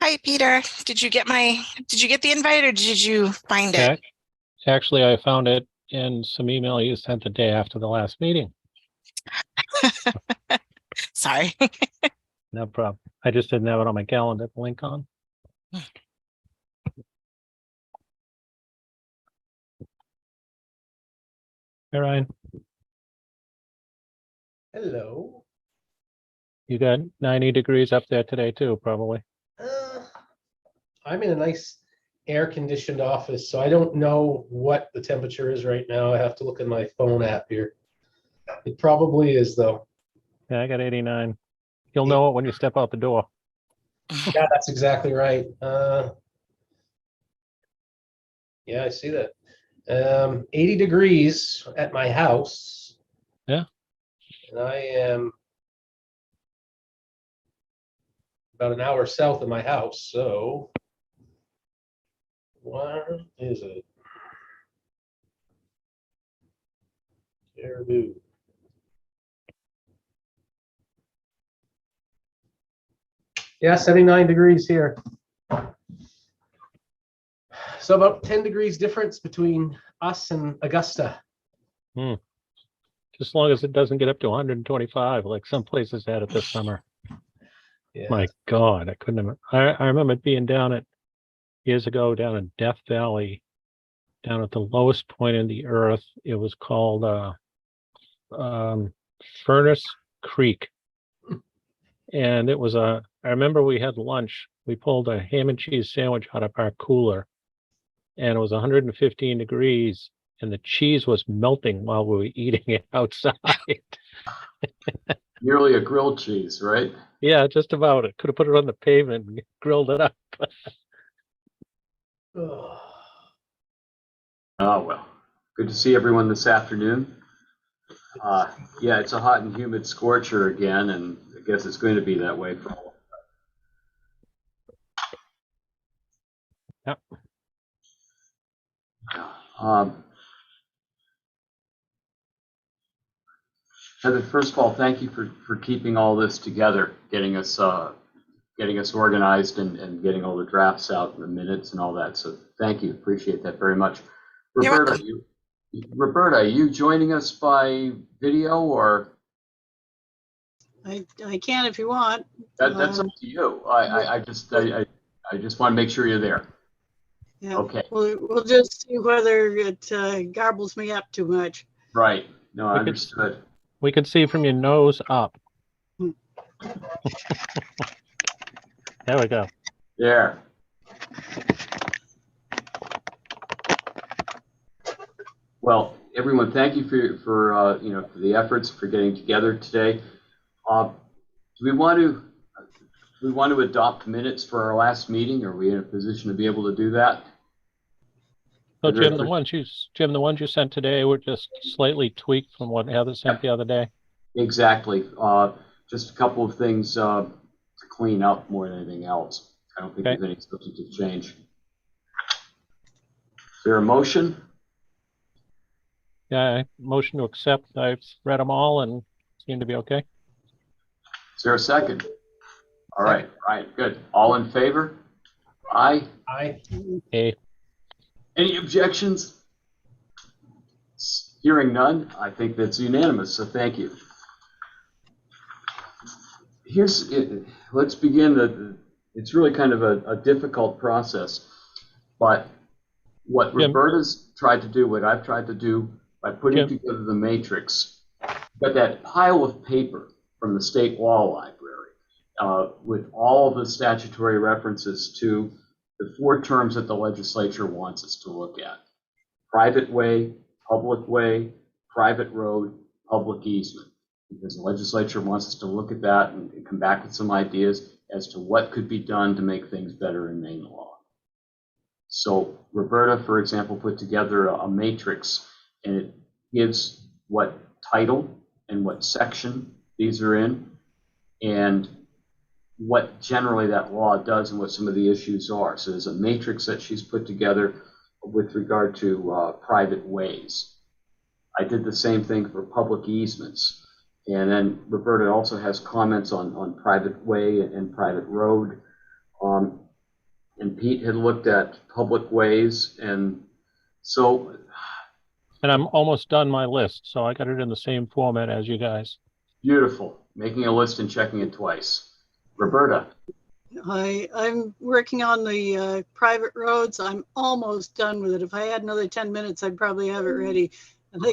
Hi, Peter. Did you get the invite or did you find it? Actually, I found it in some email you sent the day after the last meeting. Sorry. No problem. I just didn't have it on my calendar to link on. Hey, Ryan, Hello. you got 90 degrees up there today too, probably. I'm in a nice air-conditioned office, so I don't know what the temperature is right now. I have to look at my phone app here. It probably is, though. Yeah, I got 89. You'll know it when you step out the door. Yeah, that's exactly right. Yeah, I see that. 80 degrees at my house. Yeah. And I am about an hour south of my house, so where is it? Caribou. Yeah, 79 degrees here. So about 10 degrees difference between us and Augusta. Just as long as it doesn't get up to 125 like some places had it this summer. Yeah. My God, I couldn't have. I remember being years ago down in Death Valley, down at the lowest point in the earth. It was called Furnace Creek. And it was I remember we had lunch. We pulled a ham and cheese sandwich out of our cooler, and it was 115 degrees, and the cheese was melting while we were eating it outside. Nearly a grilled cheese, right? Yeah, just about. It could have put it on the pavement and grilled it up. Oh. Oh, well. Good to see everyone this afternoon. Yeah, it's a hot and humid scorcher again, and I guess it's going to be that way for a while. Yep. Heather, first of all, thank you for keeping all this together, getting us organized and getting all the drafts out and the minutes and all that. So thank you. Appreciate that very much. Roberta, are you joining us by video or? I can if you want. That's up to you. I just want to make sure you're there. Yeah. Okay. We'll just see whether it garbles me up too much. Right. No, I understood. We could see from your nose up. There we go. There. Well, everyone, thank you for the efforts for getting together today. Do we want to adopt minutes for our last meeting? Are we in a position to be able to do that? So Jim, the ones you sent today were just slightly tweaked from what Heather sent the other day. Exactly. Just a couple of things to clean up more than anything else. I don't think there's any substantive change. Is there a motion? Yeah, motion to accept. I've read them all and seem to be okay. Is there a second? All right, good. All in favor? Aye. Aye. Hey. Any objections? Hearing none, I think that's unanimous, so thank you. Let's begin. It's really kind of a difficult process, but what Roberta's tried to do, what I've tried to do by putting together the matrix, got that pile of paper from the State Law Library with all the statutory references to the four terms that the legislature wants us to look at: private way, public way, private road, public easement. Because the legislature wants us to look at that and come back with some ideas as to what could be done to make things better in Maine law. So Roberta, for example, put together a matrix, and it gives what title and what section these are in, and what generally that law does and what some of the issues are. So there's a matrix that she's put together with regard to private ways. I did the same thing for public easements. And then Roberta also has comments on private way and private road. Pete had looked at public ways, and so And I'm almost done my list, so I got it in the same format as you guys. beautiful. Making a list and checking it twice. Roberta. I'm working on the private roads. I'm almost done with it. If I had another 10 minutes, I'd probably have it ready. And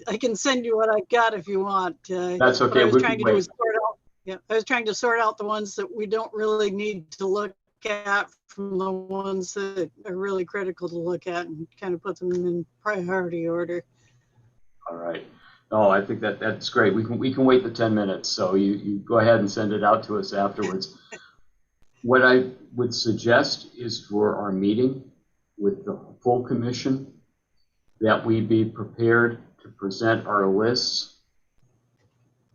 I can send you what I've got if you want. That's What okay. I was We trying can to do wait. is sort out. Yeah, I was trying to sort out the ones that we don't really need to look at from the ones that are really critical to look at, and kind of put them in priority order. All right. Oh, I think that's great. We can wait the 10 minutes. So you go ahead and send it out to us afterwards. What I would suggest is for our meeting with the full commission that we be prepared to present our lists,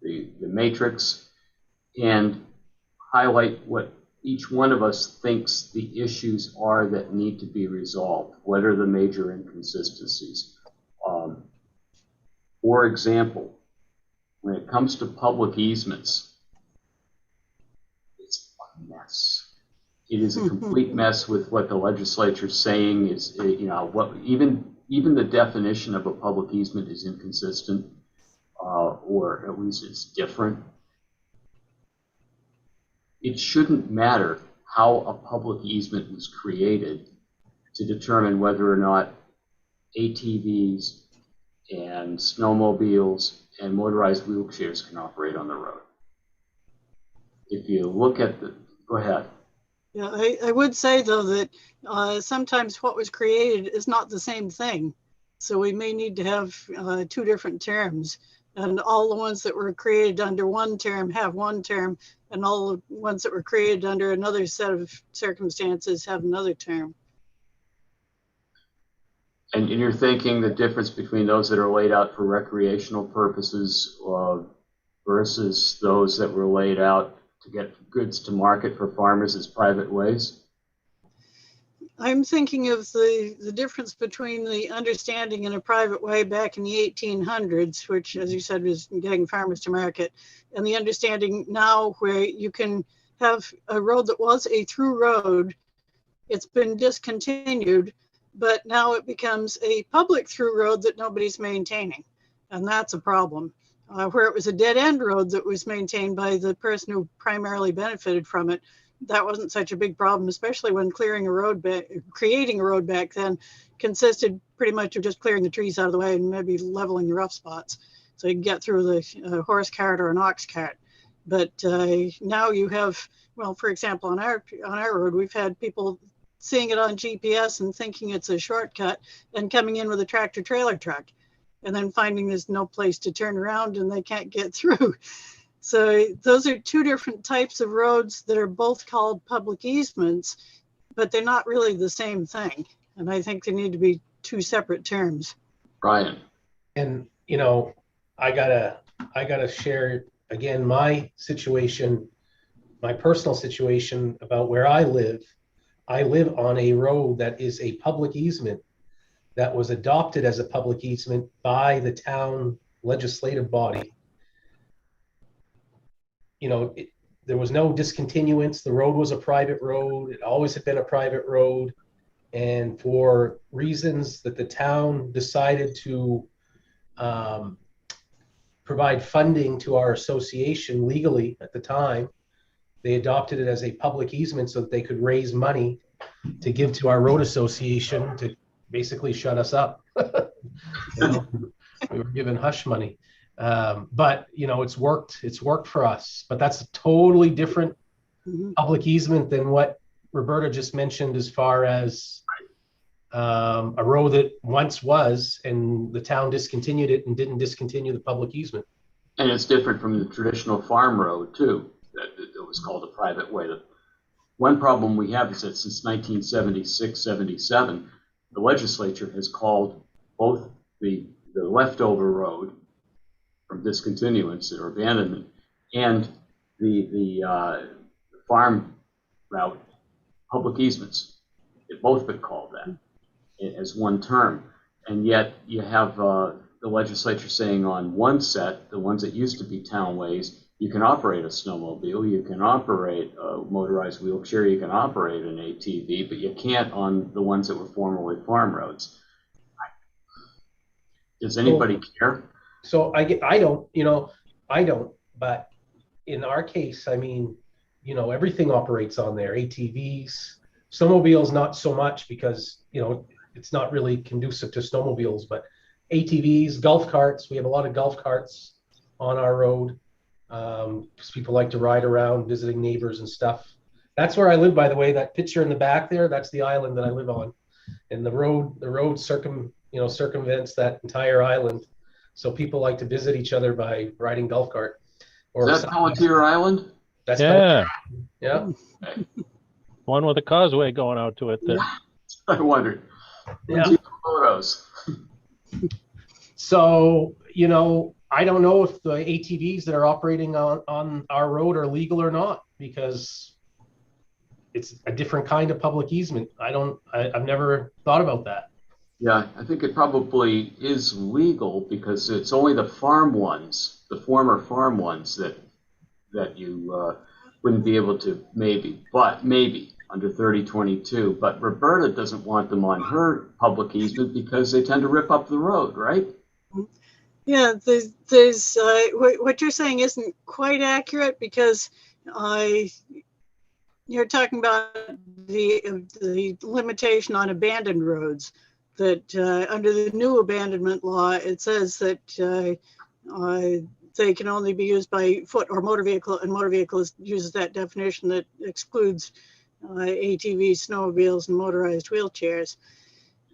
the matrix, and highlight what each one of us thinks the issues are that need to be resolved. What are the major inconsistencies? For example, when it comes to public easements, it's a mess. It is a complete mess with what the legislature is saying is, what even the definition of a public easement is inconsistent, or at least it's different. It shouldn't matter how a public easement was created to determine whether or not ATVs and snowmobiles and motorized wheelchairs can operate on the road. If you look at go ahead. Yeah, I would say though that sometimes what was created is not the same thing. So we may need to have two different terms, and all the ones that were created under one term have one term, and all the ones that were created under another set of circumstances have another term. And you're thinking the difference between those that are laid out for recreational purposes versus those that were laid out to get goods to market for farmers as private ways? I'm thinking of the difference between the understanding in a private way back in the 1800s, which, as you said, was getting farmers to market, and the understanding now where you can have a road that was a through road. It's been discontinued, but now it becomes a public through road that nobody's maintaining. And that's a problem. Where it was a dead end road that was maintained by the person who primarily benefited from it, that wasn't such a big problem, especially when creating a road back then consisted pretty much of just clearing the trees out of the way and maybe leveling the rough spots so you can get through the horse cart or an ox cart. But now you have, well, for example, on our road, we've had people seeing it on GPS and thinking it's a shortcut and coming in with a tractor trailer truck and then finding there's no place to turn around and they can't get through. So those are two different types of roads that are both called public easements, but they're not really the same thing. And I think they need to be two separate terms. Brian. And, I gotta share again, my situation, my personal situation about where I live. I live on a road that is a public easement that was adopted as a public easement by the town legislative body. There was no discontinuance. The road was a private road. It always had been a private road. And for reasons that the town decided to provide funding to our association legally at the time, they adopted it as a public easement so that they could raise money to give to our road association to basically shut us up. We were given hush money. But it's worked for us. But that's a totally different public easement than what Roberta just mentioned, as far as a road that once was, and the town discontinued it and didn't discontinue the public easement. And it's different from the traditional farm road too, that was called a private way. One problem we have is that since 1976-77, the legislature has called both the leftover road from discontinuance or abandonment and the farm route public easements. They've both been called that as one term. And yet you have the legislature saying on one set, the ones that used to be town ways, You can operate a snowmobile, you can operate a motorized wheelchair, you can operate an ATV, but you can't on the ones that were formerly farm roads. Does anybody care? So I don't, I don't, but in our case, I mean, everything operates on there. ATVs, snowmobiles, not so much because, it's not really conducive to snowmobiles, but ATVs, golf carts, we have a lot of golf carts on our road. Because people like to ride around visiting neighbors and stuff. That's where I live, by the way. That picture in the back there, that's the island that I live on. And the road circumvents that entire island. So people like to visit each other by riding golf cart. Or Is that Pelletier Island? That's Yeah. Yeah. One with a causeway going out to it. I wondered. Yeah. Photos. So, I don't know if the ATVs that are operating on our road are legal or not, because it's a different kind of public easement. I've never thought about that. Yeah, I think it probably is legal because it's only the farm ones, the former farm ones that you wouldn't be able to maybe under 3022. But Roberta doesn't want them on her public easement because they tend to rip up the road, right? Yeah, there's what you're saying isn't quite accurate, because you're talking about the limitation on abandoned roads, that under the new abandonment law, it says that they can only be used by foot or motor vehicle, and motor vehicle uses that definition that excludes ATVs, snowmobiles, and motorized wheelchairs.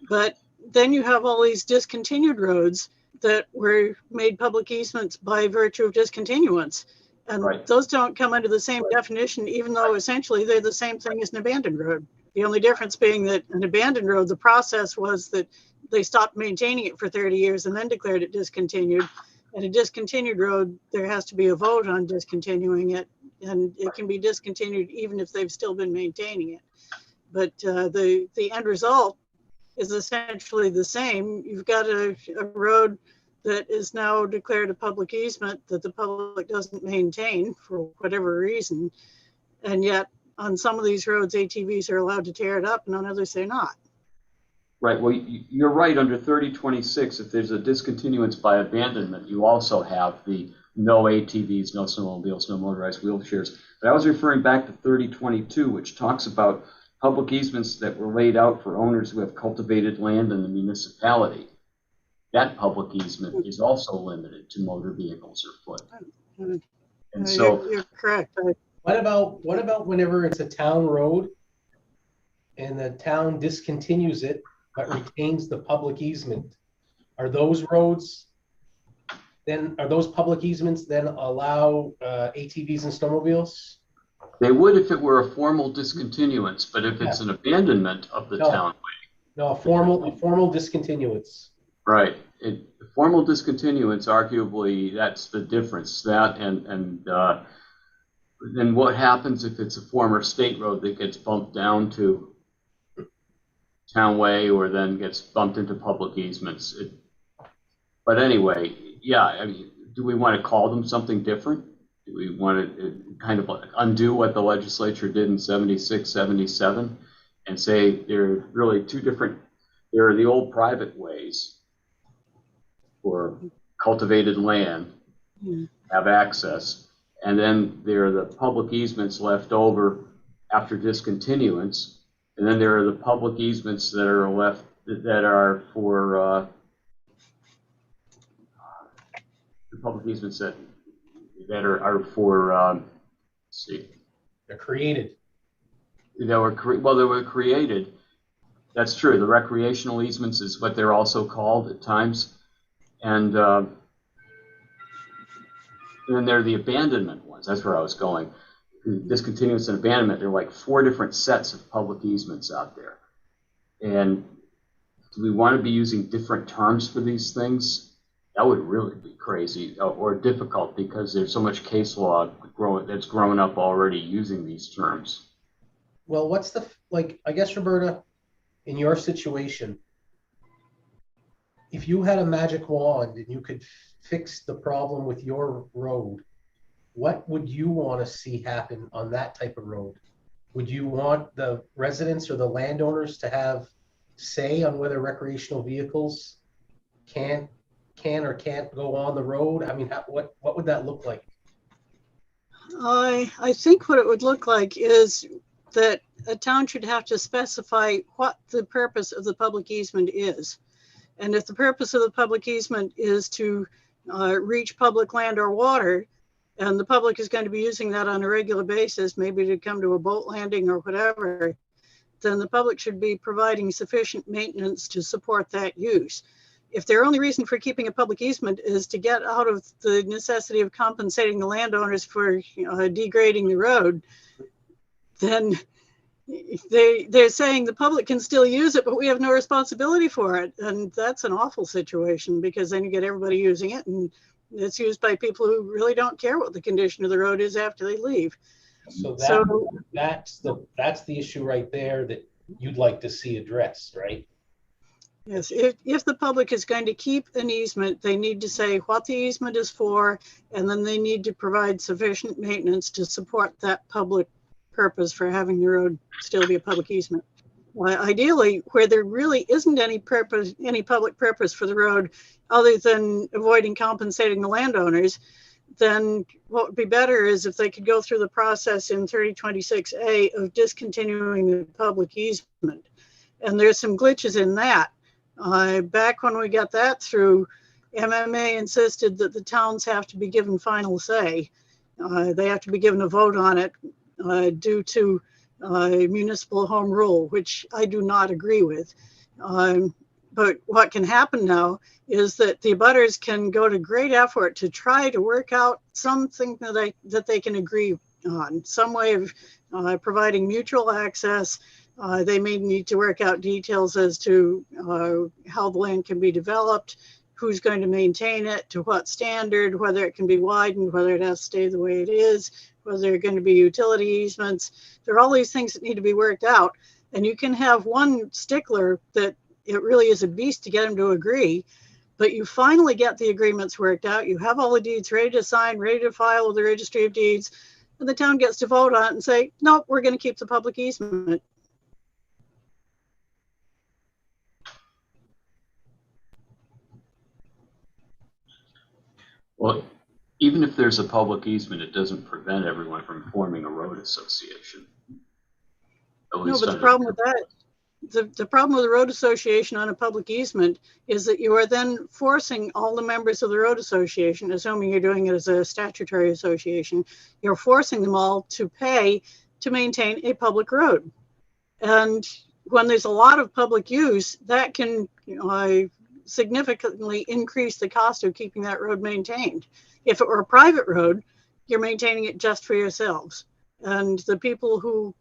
But then you have all these discontinued roads that were made public easements by virtue of discontinuance. And Right. Those don't come under the same definition, even though essentially they're the same thing as an abandoned road. The only difference being that an abandoned road, the process was that they stopped maintaining it for 30 years and then declared it discontinued. And a discontinued road, there has to be a vote on discontinuing it, and it can be discontinued even if they've still been maintaining it. But the end result is essentially the same. You've got a road that is now declared a public easement that the public doesn't maintain for whatever reason. And yet on some of these roads, ATVs are allowed to tear it up, and on others they're not. Right. Well, you're right. Under 3026, if there's a discontinuance by abandonment, you also have the no ATVs, no snowmobiles, no motorized wheelchairs. But I was referring back to 3022, which talks about public easements that were laid out for owners who have cultivated land in the municipality. That public easement is also limited to motor vehicles or foot. And so You're correct. What about whenever it's a town road and the town discontinues it but retains the public easement? Are those public easements then allow ATVs and snowmobiles? they would if it were a formal discontinuance, but if it's an abandonment of the townway. No, a formal discontinuance. Right. Formal discontinuance, arguably, that's the difference. That and then what happens if it's a former state road that gets bumped down to townway or then gets bumped into public easements? But anyway, yeah, I mean, do we want to call them something different? Do we want to kind of undo what the legislature did in 76, 77 and say there are really two different, there are the old private ways for cultivated land, have access, and then there are the public easements left over after discontinuance, and then there are the public easements that are left that are for the public easements that are for let's see, They're created. they were created. That's true. The recreational easements is what they're also called at times. And then there are the abandonment ones. That's where I was going. Discontinuance and abandonment, there are like 4 different sets of public easements out there. And do we want to be using different terms for these things? That would really be crazy or difficult because there's so much case law that's grown up already using these terms. Well, what's I guess, Roberta, in your situation, if you had a magic wand and you could fix the problem with your road, what would you want to see happen on that type of road? Would you want the residents or the landowners to have say on whether recreational vehicles can or can't go on the road? I mean, what would that look like? I think what it would look like is that a town should have to specify what the purpose of the public easement is. And if the purpose of the public easement is to reach public land or water, and the public is going to be using that on a regular basis, maybe to come to a boat landing or whatever, then the public should be providing sufficient maintenance to support that use. If their only reason for keeping a public easement is to get out of the necessity of compensating the landowners for degrading the road, then they're saying the public can still use it, but we have no responsibility for it. And that's an awful situation, because then you get everybody using it, and it's used by people who really don't care what the condition of the road is after they leave. So that's the issue right there that you'd like to see addressed, right? Yes, if the public is going to keep an easement, they need to say what the easement is for, and then they need to provide sufficient maintenance to support that public purpose for having the road still be a public easement. Well, ideally, where there really isn't any public purpose for the road other than avoiding compensating the landowners, then what would be better is if they could go through the process in 3026A of discontinuing the public easement. And there's some glitches in that. Back when we got that through, MMA insisted that the towns have to be given final say. They have to be given a vote on it due to municipal home rule, which I do not agree with. But what can happen now is that the abutters can go to great effort to try to work out something that they can agree on, some way of providing mutual access. They may need to work out details as to how the land can be developed, who's going to maintain it, to what standard, whether it can be widened, whether it has to stay the way it is, whether there are going to be utility easements. There are all these things that need to be worked out. And you can have one stickler that it really is a beast to get them to agree, but you finally get the agreements worked out. You have all the deeds ready to sign, ready to file with the registry of deeds, and the town gets to vote on it and say, no, we're going to keep the public easement. Well, even if there's a public easement, it doesn't prevent everyone from forming a road association. No, but the problem with that, the problem with the road association on a public easement is that you are then forcing all the members of the road association, assuming you're doing it as a statutory association, you're forcing them all to pay to maintain a public road. And when there's a lot of public use, that can significantly increase the cost of keeping that road maintained. If it were a private road, you're maintaining it just for yourselves. And the people who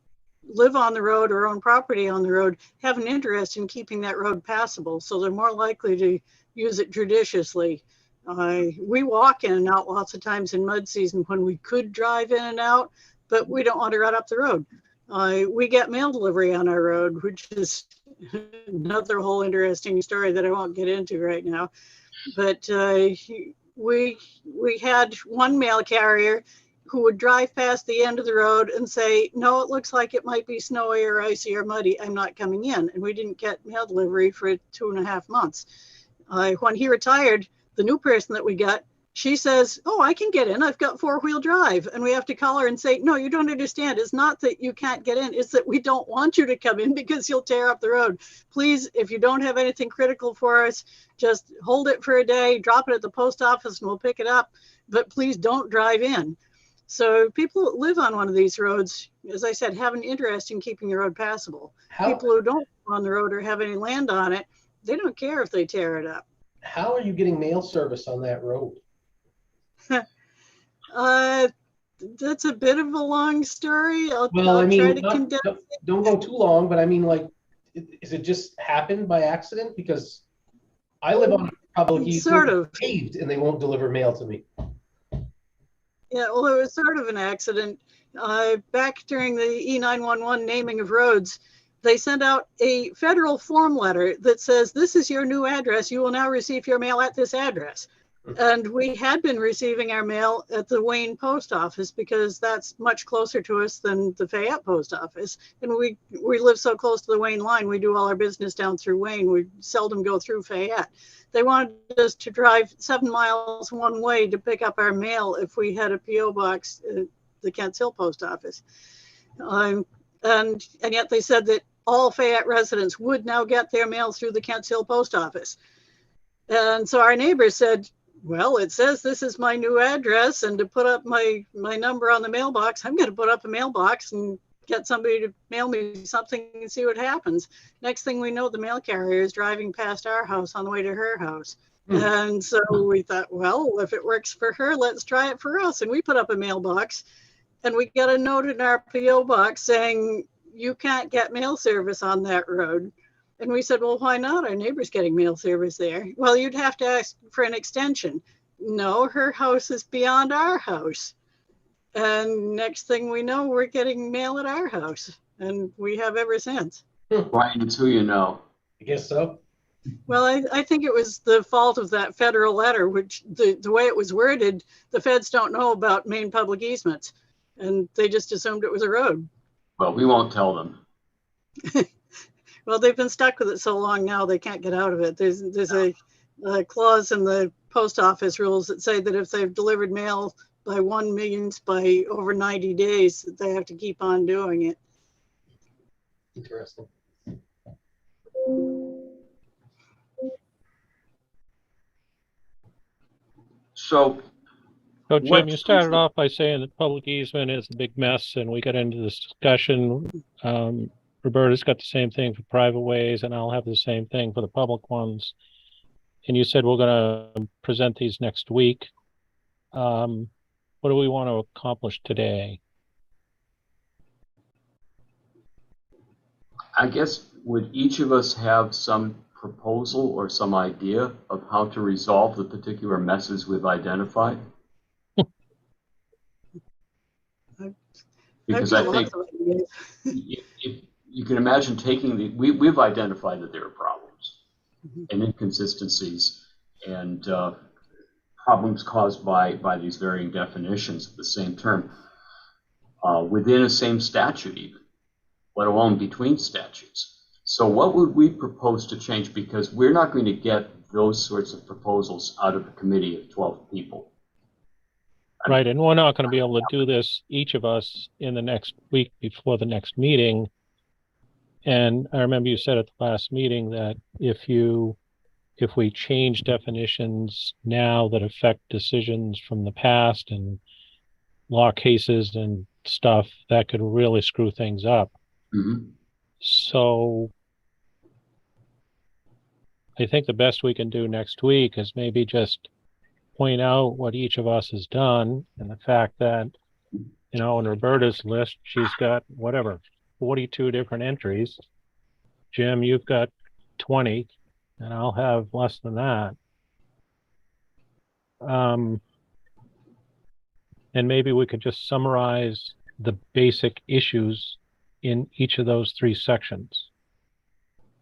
live on the road or own property on the road have an interest in keeping that road passable. So they're more likely to use it judiciously. We walk in and out lots of times in mud season when we could drive in and out, but we don't want to run up the road. We get mail delivery on our road, which is another whole interesting story that I won't get into right now. But we had one mail carrier who would drive past the end of the road and say, no, it looks like it might be snowy or icy or muddy, I'm not coming in. And we didn't get mail delivery for 2.5 months. When he retired, the new person that we got, she says, oh, I can get in, I've got 4-wheel drive. And we have to call her and say, no, you don't understand. It's not that you can't get in, it's that we don't want you to come in because you'll tear up the road. Please, if you don't have anything critical for us, just hold it for a day, drop it at the post office and we'll pick it up. But please don't drive in. So people that live on one of these roads, as I said, have an interest in keeping the road passable. People who don't live on the road or have any land on it, they don't care if they tear it up. How are you getting mail service on that road? That's a bit of a long story. I'll I mean, try to condense it. Don't go too long, but I mean, like, is it just happened by accident? Because I live on a public easement, paved, and they won't deliver mail to me. Yeah, well, it was sort of an accident. Back during the E911 naming of roads, they sent out a federal form letter that says, this is your new address. You will now receive your mail at this address. And we had been receiving our mail at the Wayne post office because that's much closer to us than the Fayette post office. And we live so close to the Wayne line, we do all our business down through Wayne. We seldom go through Fayette. They wanted us to drive 7 miles one way to pick up our mail if we had a P.O. box at the Kents Hill post office. And yet they said that all Fayette residents would now get their mail through the Kents Hill post office. And so our neighbors said, well, it says this is my new address, and to put up my number on the mailbox, I'm going to put up a mailbox and get somebody to mail me something and see what happens. Next thing we know, the mail carrier is driving past our house on the way to her house. And so we thought, well, if it works for her, let's try it for us. And we put up a mailbox, and we got a note in our P.O. box saying, you can't get mail service on that road. And we said, well, why not? Our neighbor's getting mail service there. Well, you'd have to ask for an extension. No, her house is beyond our house. And next thing we know, we're getting mail at our house. And we have ever since. Brian, it's who you know. I guess so. Well, I think it was the fault of that federal letter, which the way it was worded, the feds don't know about Maine public easements. And they just assumed it was a road. Well, we won't tell them. Well, they've been stuck with it so long now they can't get out of it. There's a clause in the post office rules that say that if they've delivered mail by 1 million by over 90 days, that they have to keep on doing it. Interesting. So Jim, you started off by saying that public easement is a big mess, and we got into this discussion. Roberta's got the same thing for private ways, and I'll have the same thing for the public ones. And you said we're going to present these next week. What do we want to accomplish today? I guess, would each of us have some proposal or some idea of how to resolve the particular messes we've identified? Because I think if you can imagine taking we've identified that there are problems and inconsistencies and problems caused by these varying definitions of the same term within a same statute even, let alone between statutes. So what would we propose to change? Because we're not going to get those sorts of proposals out of a committee of 12 people. Right, and we're not going to be able to do this, each of us, in the next week before the next meeting. And I remember you said at the last meeting that if we change definitions now that affect decisions from the past and law cases and stuff, that could really screw things up. Mm-hmm. So I think the best we can do next week is maybe just point out what each of us has done and the fact that, in Roberta's list, she's got 42 different entries. Jim, you've got 20, and I'll have less than that. And maybe we could just summarize the basic issues in each of those 3 sections,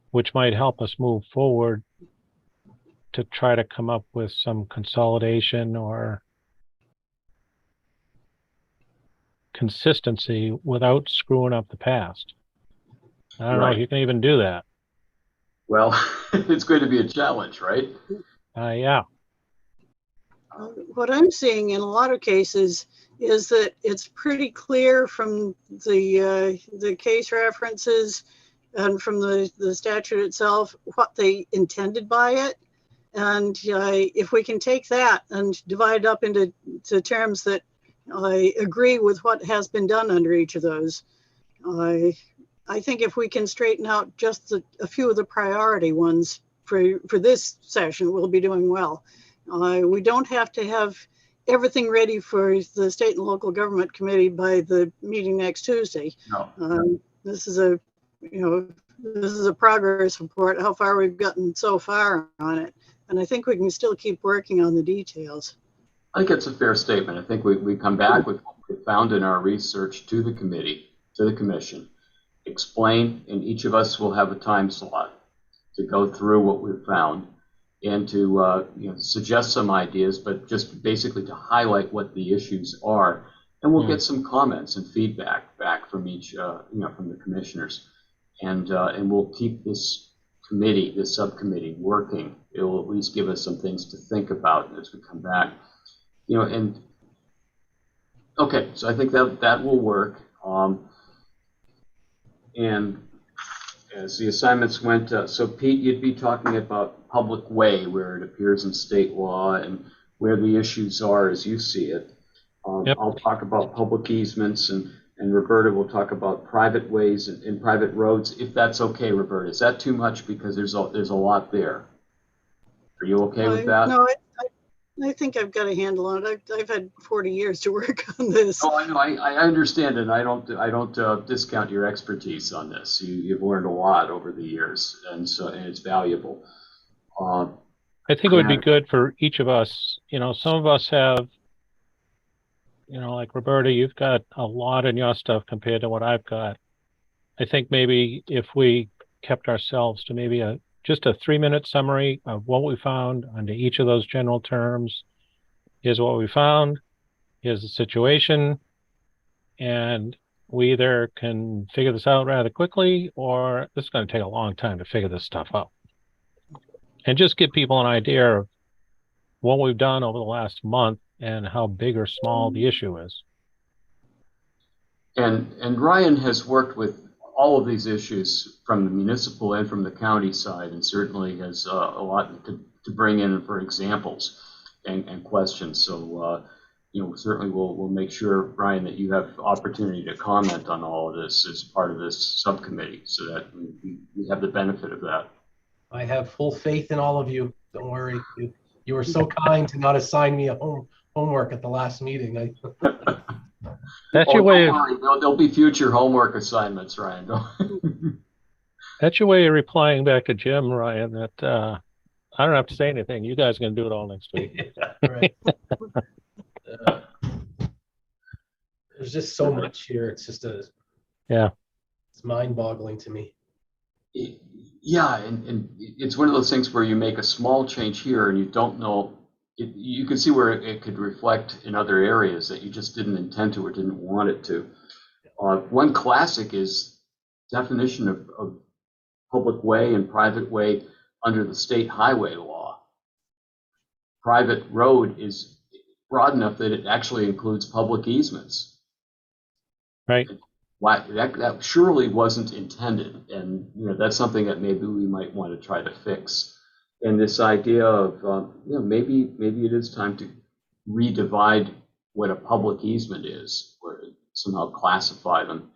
which might help us move forward to try to come up with some consolidation or consistency without screwing up the past. I don't know if you can even do that. Well, it's going to be a challenge, right? Yeah. What I'm seeing in a lot of cases is that it's pretty clear from the case references and from the statute itself what they intended by it. And if we can take that and divide it up into terms that I agree with what has been done under each of those, I think if we can straighten out just a few of the priority ones for this session, we'll be doing well. We don't have to have everything ready for the state and local government committee by the meeting next Tuesday. No. This is a progress report, how far we've gotten so far on it. And I think we can still keep working on the details. I think it's a fair statement. I think we come back with what we found in our research to the committee, to the commission, explain, and each of us will have a time slot to go through what we've found and to suggest some ideas, but just basically to highlight what the issues are. And we'll get some comments and feedback back from each, from the commissioners, and we'll keep this committee, this subcommittee, working. It will at least give us some things to think about as we come back. And okay, so I think that will work. And as the assignments went, so Pete, you'd be talking about public way, where it appears in state law and where the issues are as you see it. Yep. I'll talk about public easements, and Roberta will talk about private ways and private roads, if that's okay, Roberta. Is that too much? Because there's a lot there. Are you okay with that? No, I think I've got a handle on it. I've had 40 years to work on this. Oh, I know. I understand, and I don't discount your expertise on this. You've learned a lot over the years, and it's valuable. I think it would be good for each of us. Some of us have, like Roberta, you've got a lot in your stuff compared to what I've got. I think maybe if we kept ourselves to maybe just a 3-minute summary of what we found under each of those general terms. Here's what we found. Here's the situation. And we either can figure this out rather quickly, or this is going to take a long time to figure this stuff out. And just give people an idea of what we've done over the last month and how big or small the issue is. And Ryan has worked with all of these issues from the municipal and from the county side, and certainly has a lot to bring in for examples and questions. So, certainly we'll make sure, Ryan, that you have opportunity to comment on all of this as part of this subcommittee, so that we have the benefit of that. I have full faith in all of you. Don't worry. You were so kind to not assign me a homework at the last meeting. That's your way. There'll be future homework assignments, Ryan. That's your way of replying back to Jim, Ryan, that I don't have to say anything. You guys are going to do it all next week. Yeah, right. There's just so much here. It's just it's mind-boggling to me. Yeah, and it's one of those things where you make a small change here and you don't know. You can see where it could reflect in other areas that you just didn't intend to or didn't want it to. One classic is definition of public way and private way under the state highway law. Private road is broad enough that it actually includes public easements. Right. Why that surely wasn't intended, and that's something that maybe we might want to try to fix. And this idea of maybe it is time to redivide what a public easement is, or somehow classify them,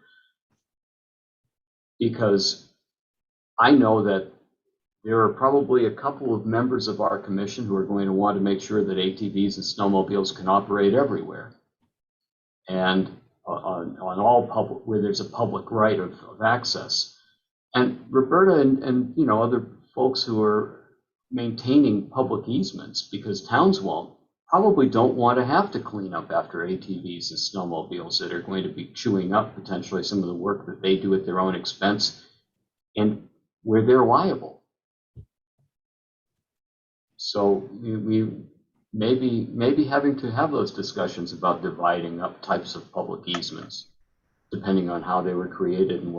because I know that there are probably a couple of members of our commission who are going to want to make sure that ATVs and snowmobiles can operate everywhere, and on all public, where there's a public right of access. And Roberta and other folks who are maintaining public easements, because towns probably don't want to have to clean up after ATVs and snowmobiles that are going to be chewing up potentially some of the work that they do at their own expense and where they're liable. So we maybe having to have those discussions about dividing up types of public easements, depending on how they were created and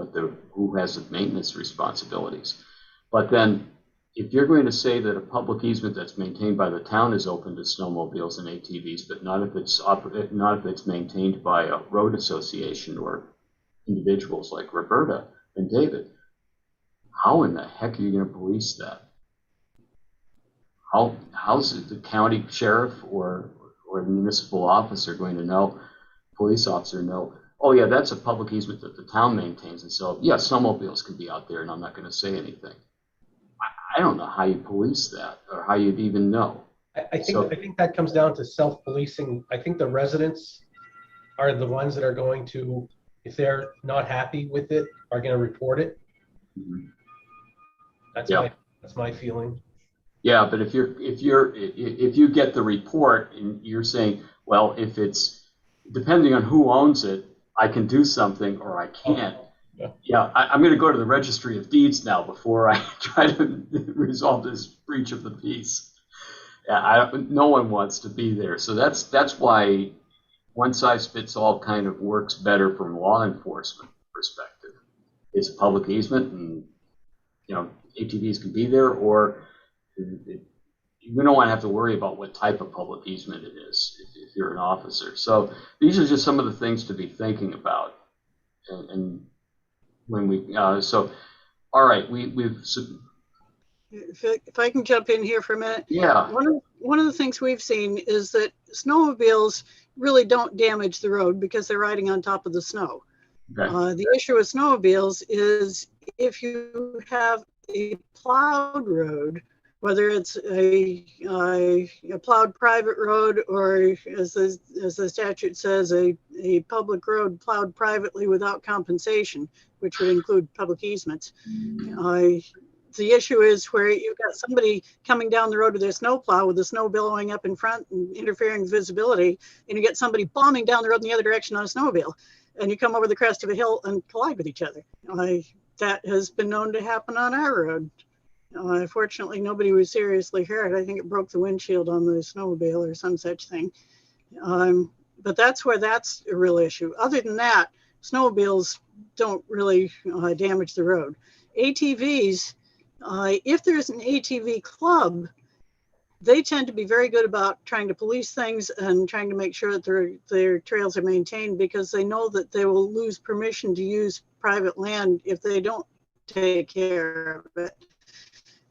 who has the maintenance responsibilities. But then, if you're going to say that a public easement that's maintained by the town is open to snowmobiles and ATVs, but not if it's maintained by a road association or individuals like Roberta and David, how in the heck are you going to police that? How's the county sheriff or the municipal officer going to know, police officer know, oh yeah, that's a public easement that the town maintains, and so yeah, snowmobiles can be out there and I'm not going to say anything. I don't know how you police that, or how you'd even know. I think that comes down to self-policing. I think the residents are the ones that are going to, if they're not happy with it, are going to report it. Mm-hmm. That's my feeling. Yeah, but if you get the report and you're saying, well, if it's depending on who owns it, I can do something or I can't. Yeah, I'm going to go to the registry of deeds now before I try to resolve this breach of the peace. No one wants to be there, so that's why one size fits all kind of works better from law enforcement perspective. It's a public easement, and ATVs can be there, or we don't want to have to worry about what type of public easement it is if you're an officer. So these are just some of the things to be thinking about, and when we all right, we've If I can jump in here for a minute. yeah. One of the things we've seen is that snowmobiles really don't damage the road because they're riding on top of the snow. Okay. The issue with snowmobiles is if you have a plowed road, whether it's a plowed private road or, as the statute says, a public road plowed privately without compensation, which would include public easements. The issue is where you've got somebody coming down the road with their snowplow with the snow billowing up in front and interfering with visibility, and you get somebody bombing down the road in the other direction on a snowmobile, and you come over the crest of a hill and collide with each other. That has been known to happen on our road. Fortunately, nobody was seriously hurt. I think it broke the windshield on the snowmobile or some such thing. But that's where that's a real issue. Other than that, snowmobiles don't really damage the road. ATVs, if there's an ATV club, they tend to be very good about trying to police things and trying to make sure that their trails are maintained, because they know that they will lose permission to use private land if they don't take care of it.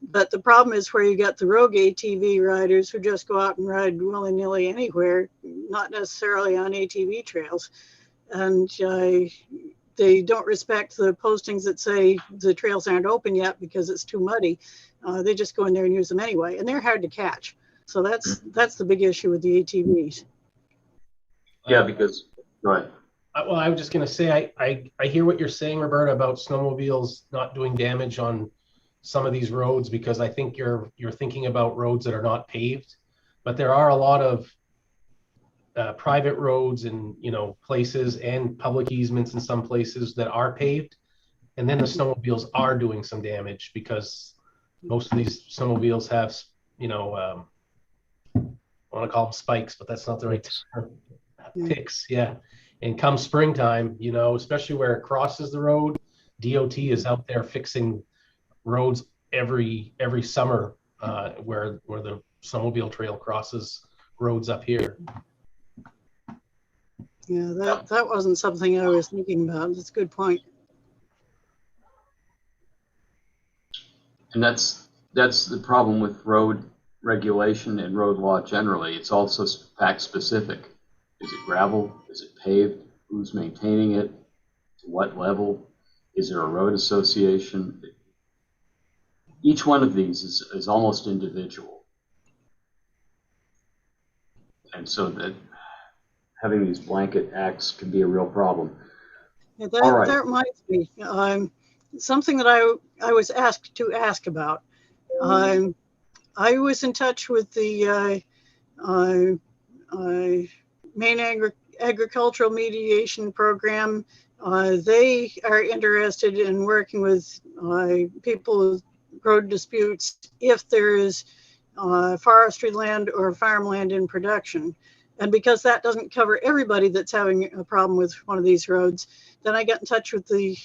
But the problem is where you got the rogue ATV riders who just go out and ride willy-nilly anywhere, not necessarily on ATV trails. And they don't respect the postings that say the trails aren't open yet because it's too muddy. They just go in there and use them anyway, and they're hard to catch. So that's the big issue with the ATVs. Yeah, because go ahead. Well, I was just going to say, I hear what you're saying, Roberta, about snowmobiles not doing damage on some of these roads, because I think you're thinking about roads that are not paved, but there are a lot of private roads and places and public easements in some places that are paved, and then the snowmobiles are doing some damage because most of these snowmobiles have I want to call them spikes, but that's not the right term. Picks, yeah. And come springtime, especially where it crosses the road, DOT is out there fixing roads every summer where the snowmobile trail crosses roads up here. Yeah, that wasn't something I was thinking about. That's a good point. And that's the problem with road regulation and road law generally. It's also fact specific. Is it gravel? Is it paved? Who's maintaining it? To what level? Is there a road association? Each one of these is almost individual. And so that having these blanket acts can be a real problem. Yeah, All right. That reminds me, something that I was asked to ask about. I was in touch with the Maine Agricultural Mediation Program. They are interested in working with people with road disputes if there is forestry land or farmland in production. And because that doesn't cover everybody that's having a problem with one of these roads, then I got in touch with the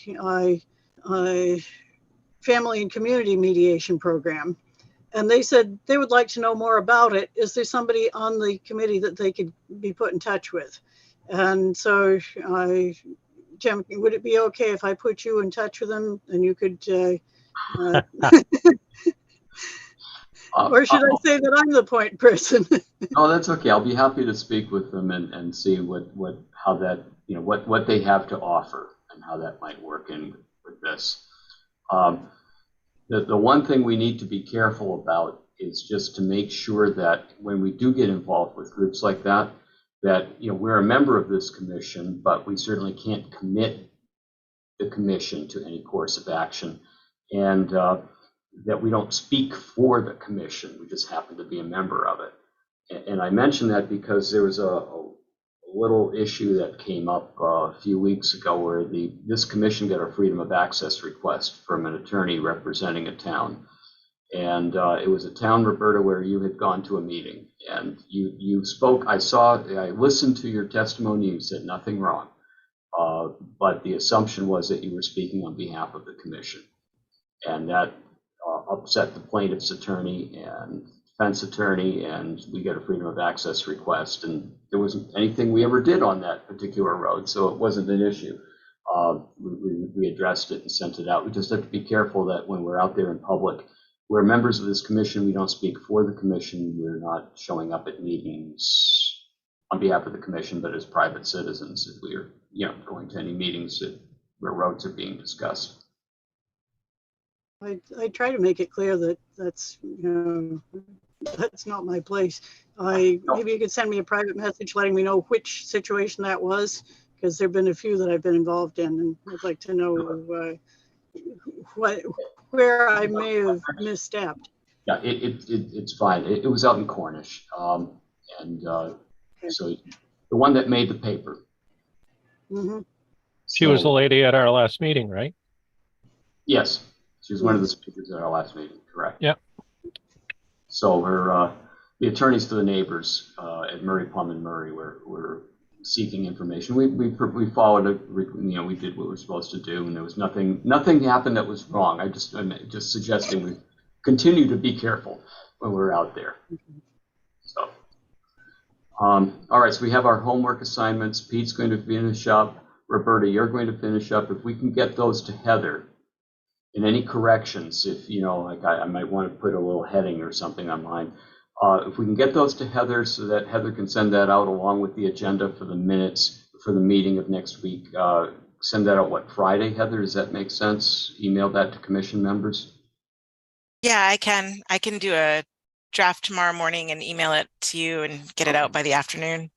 Family and Community Mediation Program. And they said they would like to know more about it. Is there somebody on the committee that they could be put in touch with? And so, Jim, would it be okay if I put you in touch with them and you could, or should I say that I'm the point person? Oh, that's okay. I'll be happy to speak with them and see how that, what they have to offer and how that might work in with this. The one thing we need to be careful about is just to make sure that when we do get involved with groups like that, we're a member of this commission, but we certainly can't commit the commission to any course of action, and that we don't speak for the commission. We just happen to be a member of it. And I mention that because there was a little issue that came up a few weeks ago where this commission got a freedom of access request from an attorney representing a town. And it was a town, Roberta, where you had gone to a meeting and you spoke. I listened to your testimony. You said nothing wrong. But the assumption was that you were speaking on behalf of the commission. And that upset the plaintiff's attorney and defense attorney, and we got a freedom of access request. And there wasn't anything we ever did on that particular road, so it wasn't an issue. We addressed it and sent it out. We just have to be careful that when we're out there in public, we're members of this commission. We don't speak for the commission. We're not showing up at meetings on behalf of the commission, but as private citizens, if we're going to any meetings where roads are being discussed. I try to make it clear that that's not my place. Maybe you could send me a private message letting me know which situation that was, because there've been a few that I've been involved in, and I'd like to know where I may have misstepped. Yeah, it's fine. It was out in Cornish, so the one that made the paper. Mm-hmm. She was the lady at our last meeting, right? Yes, she was one of the speakers at our last meeting. Correct. Yeah. So we're the attorneys to the neighbors at Murray Plum and Murray were seeking information. We followed it. We did what we're supposed to do, and there was nothing happened that was wrong. I'm just suggesting we continue to be careful when we're out there. So, all right. So we have our homework assignments. Pete's going to finish up. Roberta, you're going to finish up. If we can get those to Heather, and any corrections, if like I might want to put a little heading or something on mine. If we can get those to Heather so that Heather can send that out along with the agenda for the minutes for the meeting of next week, send that out, Friday, Heather? Does that make sense? Email that to commission members? Yeah, I can do a draft tomorrow morning and email it to you and get it out by the afternoon.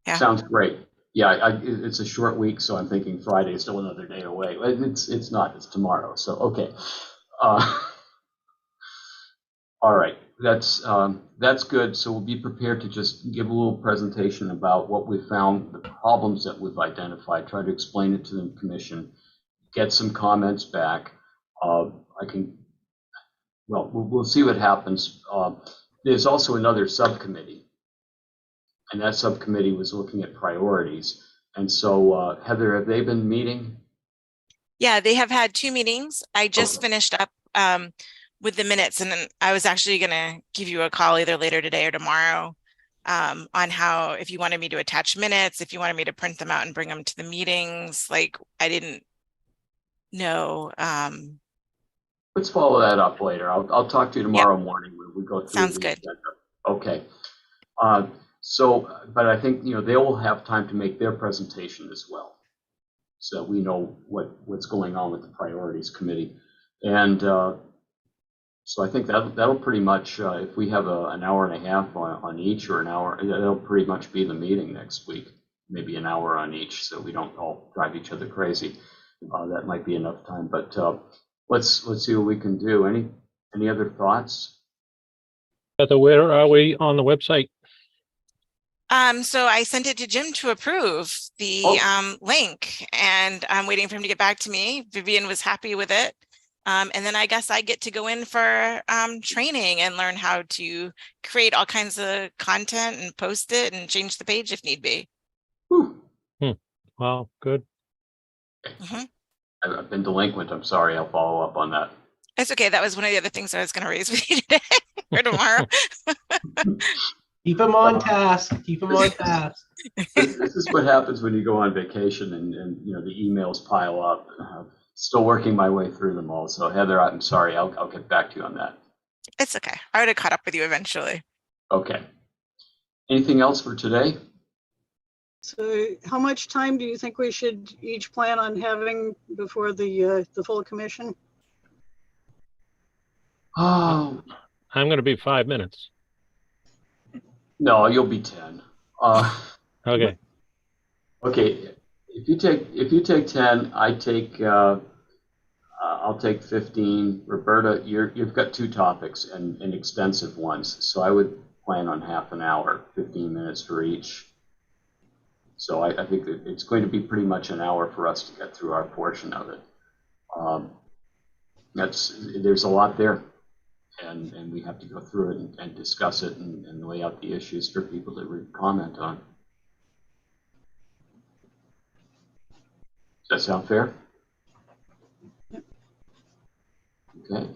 Yeah. Sounds great. Yeah, it's a short week, so I'm thinking Friday is still another day away. It's not. It's tomorrow. So, okay. All right. That's good. So we'll be prepared to just give a little presentation about what we found, the problems that we've identified, try to explain it to the commission, get some comments back. We'll see what happens. There's also another subcommittee, and that subcommittee was looking at priorities. And so, Heather, have they been meeting? Yeah, they have had 2 meetings. I just finished up with the minutes, and then I was actually going to give you a call either later today or tomorrow on how, if you wanted me to attach minutes, if you wanted me to print them out and bring them to the meetings. Like, I didn't know. Let's follow that up later. I'll talk to you tomorrow morning when we go through. Sounds good. Agenda. Okay. But I think they will have time to make their presentation as well, so that we know what's going on with the priorities committee. And so I think that'll pretty much, if we have an hour and a half on each, or an hour, that'll pretty much be the meeting next week. Maybe an hour on each, so we don't all drive each other crazy. That might be enough time. But let's see what we can do. Any other thoughts? Heather, where are we on the website? So I sent it to Jim to approve the link, and I'm waiting for him to get back to me. Vivian was happy with it. And then I guess I get to go in for training and learn how to create all kinds of content and post it and change the page if need be. Wow, good. Mm-hmm. I've been delinquent. I'm sorry. I'll follow up on that. It's okay. That was one of the other things I was going to raise with you today or tomorrow. Keep them on task. Keep them on task. This is what happens when you go on vacation and the emails pile up. Still working my way through them all. So Heather, I'm sorry. I'll get back to you on that. It's okay. I would have caught up with you eventually. Okay. Anything else for today? So how much time do you think we should each plan on having before the full commission? Oh, I'm going to be 5 minutes. No, you'll be 10. Okay. Okay. If you take 10, I'll take 15. Roberta, you've got 2 topics and extensive ones, so I would plan on half an hour, 15 minutes for each. So I think that it's going to be pretty much an hour for us to get through our portion of it. There's a lot there, and we have to go through it and discuss it and lay out the issues for people to comment on. Does that sound fair? Okay.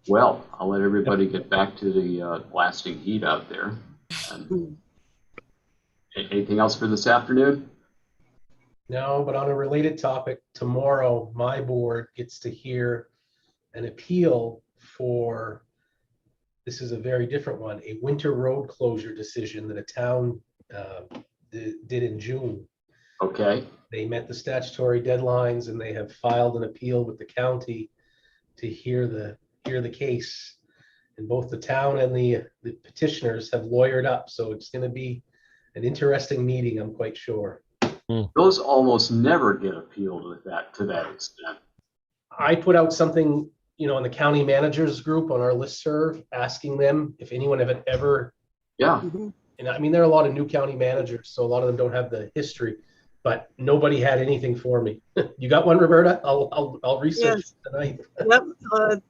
Well, I'll let everybody get back to the blasting heat out there. Anything else for this afternoon? No, but on a related topic, tomorrow my board gets to hear an appeal for, this is a very different one, a winter road closure decision that a town did in June. Okay. They met the statutory deadlines and they have filed an appeal with the county to hear the case. And both the town and the petitioners have lawyered up, so it's going to be an interesting meeting, I'm quite sure. Those almost never get appealed with that to that extent. I put out something, in the county managers group on our listserv, asking them if anyone had ever. Yeah. And I mean, there are a lot of new county managers, so a lot of them don't have the history, but nobody had anything for me. You got one, Roberta? I'll research tonight. Yep.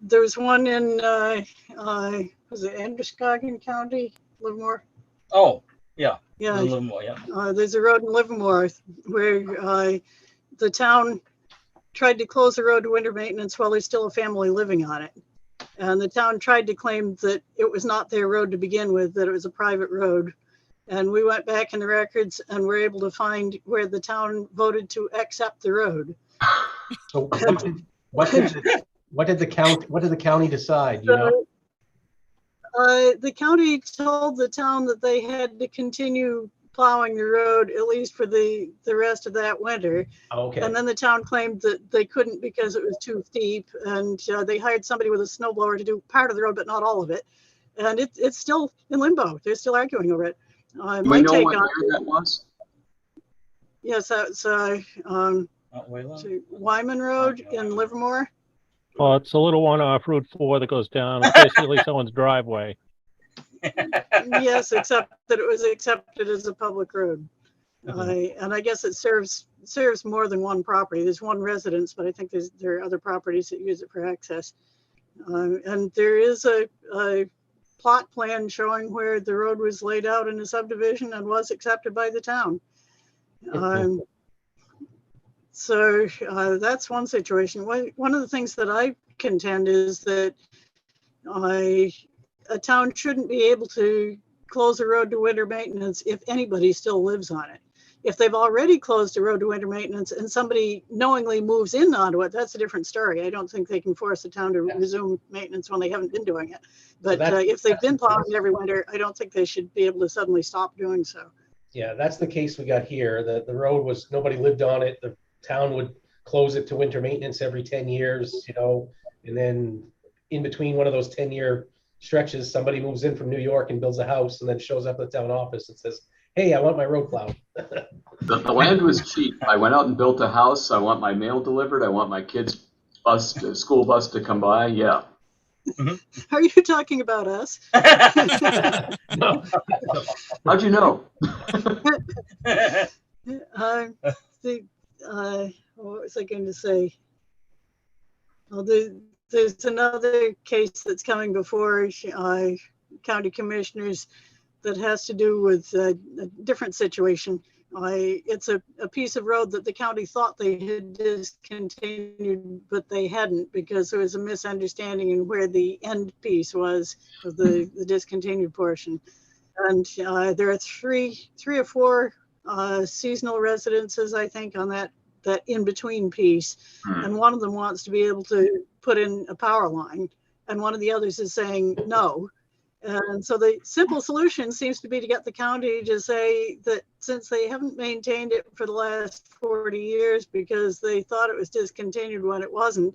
There was one in, was it Androscoggin County, Livermore? Oh, yeah. Yeah. Livermore, yeah. There's a road in Livermore where the town tried to close the road to winter maintenance while there's still a family living on it. And the town tried to claim that it was not their road to begin with, that it was a private road. And we went back in the records and were able to find where the town voted to accept the road. So what did the county decide? You know? The county told the town that they had to continue plowing the road at least for the rest of that winter. Okay. And then the town claimed that they couldn't because it was too steep, and they hired somebody with a snowblower to do part of the road but not all of it. And it's still in limbo. They're still arguing over it. Do we know what year that was? Yes, that's Wyman Road in Livermore. Well, it's a little one off Route 4 that goes down. It's basically someone's driveway. Yes, except that it was accepted as a public road. And I guess it serves more than one property. There's one residence, but I think there are other properties that use it for access. And there is a plot plan showing where the road was laid out in a subdivision and was accepted by the town. So that's one situation. One of the things that I contend is that a town shouldn't be able to close a road to winter maintenance if anybody still lives on it. If they've already closed a road to winter maintenance and somebody knowingly moves in onto it, that's a different story. I don't think they can force the town to resume maintenance when they haven't been doing it. But if they've been plowing every winter, I don't think they should be able to suddenly stop doing so. Yeah, that's the case we got here. The road was, nobody lived on it. The town would close it to winter maintenance every 10 years, and then in between one of those 10-year stretches, somebody moves in from New York and builds a house and then shows up at the town office and says, hey, I want my road plowed. The land was cheap. I went out and built a house. I want my mail delivered. I want my kids' school bus to come by. Yeah. Are you talking about us? No. How'd you know? What was I going to say? Well, there's another case that's coming before county commissioners that has to do with a different situation. It's a piece of road that the county thought they had discontinued, but they hadn't, because there was a misunderstanding in where the end piece was of the discontinued portion. And there are three or four seasonal residences, I think, on that in-between piece. And one of them wants to be able to put in a power line, and one of the others is saying no. And so the simple solution seems to be to get the county to say that since they haven't maintained it for the last 40 years because they thought it was discontinued when it wasn't,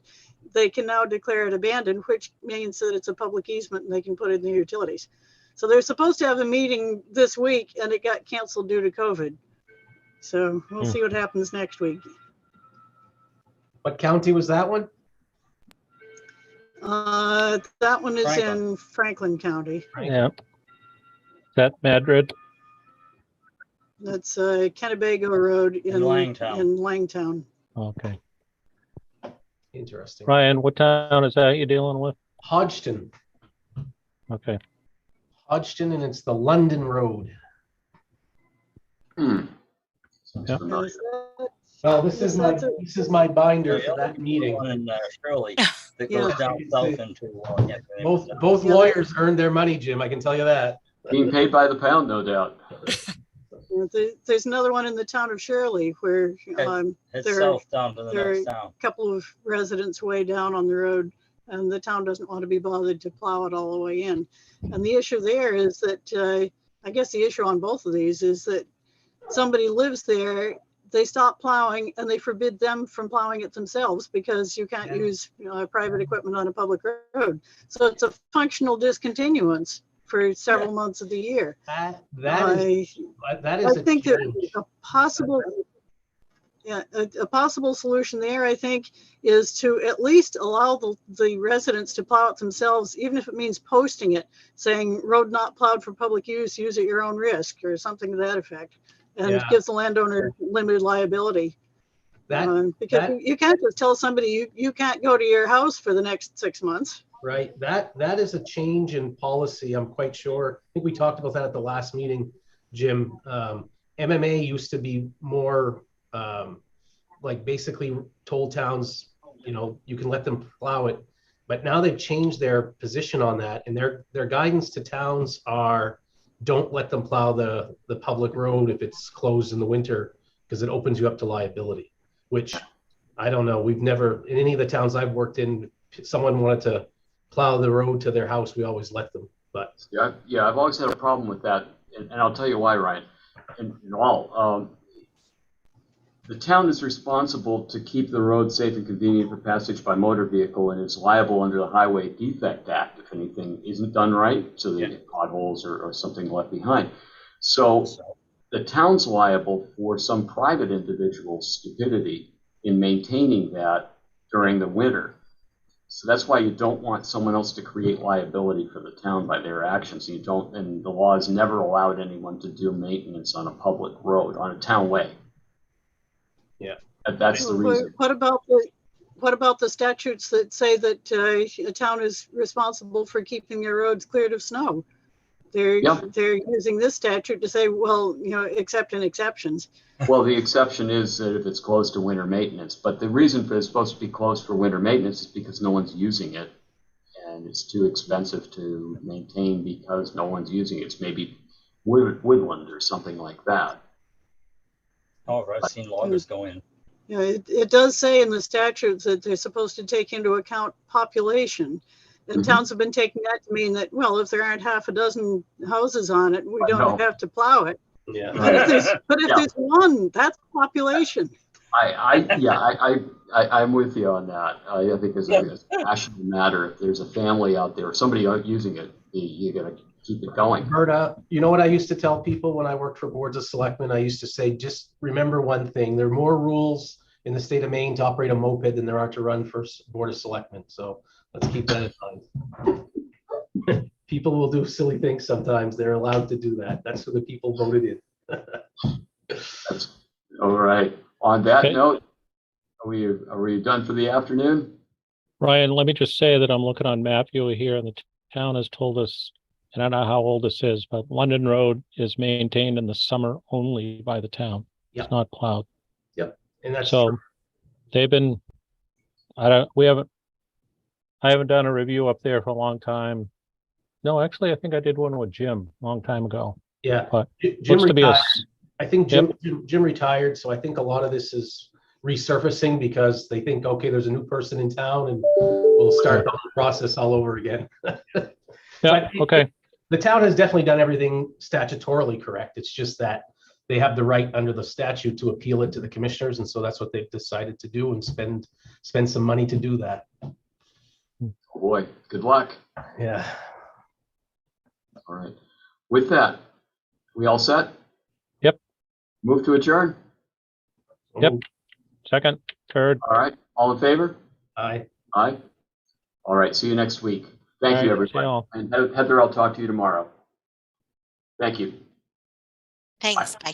they can now declare it abandoned, which means that it's a public easement and they can put it in the utilities. So they're supposed to have a meeting this week and it got canceled due to COVID. So we'll see what happens next week. What county was that one? That one is in Franklin County. Yeah. Is that Madrid? That's Kennebago Road in Langtown. in Langtown. Okay. Interesting. Ryan, what town is that you're dealing with? Hodgson, Okay. Hodgson, and it's the London Road. Hmm. Sounds Yep. familiar. Is that- Well, this Yes, is my that's it. this is my binder Yeah, for that meeting. One in Shirley that Yeah. goes down south into. Both Yeah, lawyers earned their money, Jim. I can tell you that. Being paid by the pound, no doubt. There's another one in the town of Shirley where Head there- south down to the there- next town. couple of residents way down on the road, and the town doesn't want to be bothered to plow it all the way in. And the issue there is that, I guess the issue on both of these is that somebody lives there, they stop plowing and they forbid them from plowing it themselves because you can't use private equipment on a public road. So it's a functional discontinuance for several months of the year. That I is a think that change. a possible, a possible solution there, I think, is to at least allow the residents to plow it themselves, even if it means posting it, saying road not plowed for public use, use at your own risk, or something to that effect, and Yeah. gives the landowner limited liability. That Because that- you can't just tell somebody you can't go to your house for the next 6 months. Right. That is a change in policy. I'm quite sure. I think we talked about that at the last meeting, Jim. MMA used to be more like basically told towns, you can let them plow it. But now they've changed their position on that, and their guidance to towns are don't let them plow the public road if it's closed in the winter because it opens you up to liability, which I don't know. We've never, in any of the towns I've worked in, if someone wanted to plow the road to their house, we always let them. But I've always had a problem with that, and I'll tell you why, Ryan. The town is responsible to keep the road safe and convenient for passage by motor vehicle, and is liable under the Highway Defect Act if anything isn't done right, so they get potholes or something left behind. So the town's liable for some private individual's stupidity in maintaining that during the winter. So that's why you don't want someone else to create liability for the town by their actions. You don't, and the law has never allowed anyone to do maintenance on a public road, on a town way. Yeah. That's the reason. What about the statutes that say that a town is responsible for keeping their roads cleared of snow? They're using this statute to say, well, except in exceptions. Well, the exception is that if it's closed to winter maintenance, but the reason for it's supposed to be closed for winter maintenance is because no one's using it, and it's too expensive to maintain because no one's using it. It's maybe woodland or something like that. However, I've seen loggers go in. It does say in the statutes that they're supposed to take into account population. And towns have been taking that to mean that, well, if there aren't half a dozen houses on it, we don't have to plow it. yeah, But if there's one, that's population. I'm with you on that. I think it's a national matter. If there's a family out there, somebody out using it, you got to keep it going. Berta, you know what I used to tell people when I worked for boards of selectmen? I used to say, just remember one thing: there are more rules in the state of Maine to operate a moped than there are to run for board of selectmen. So let's keep that in mind. People will do silly things sometimes. They're allowed to do that. That's who the people voted in. That's all right. On that Okay. note, are we done for the afternoon? Ryan, let me just say that I'm looking on MapView here, and the town has told us, and I don't know how old this is, but London Road is maintained in the summer only by the town. Yep. It's not plowed. And that's So true. they've been, I haven't done a review up there for a long time. No, actually, I think I did one with Jim a long time ago. Yeah. But Jim looks to be a, retired. I think Jim retired, so I think a lot of this is resurfacing because they think, okay, there's a new person in town, and we'll start the whole process all over again. yeah, okay. The town has definitely done everything statutorily correct. It's just that they have the right under the statute to appeal it to the commissioners, and so that's what they've decided to do and spend some money to do that. Oh boy, good luck. Yeah. All right. With that, we all set? Yep. Move to adjourn? Yep. Second, third. All right. All in favor? Aye. Aye. All right. See you next week. Thank All you, right, see you everybody. all. And Heather, I'll talk to you tomorrow. Thank you. Thanks. Bye.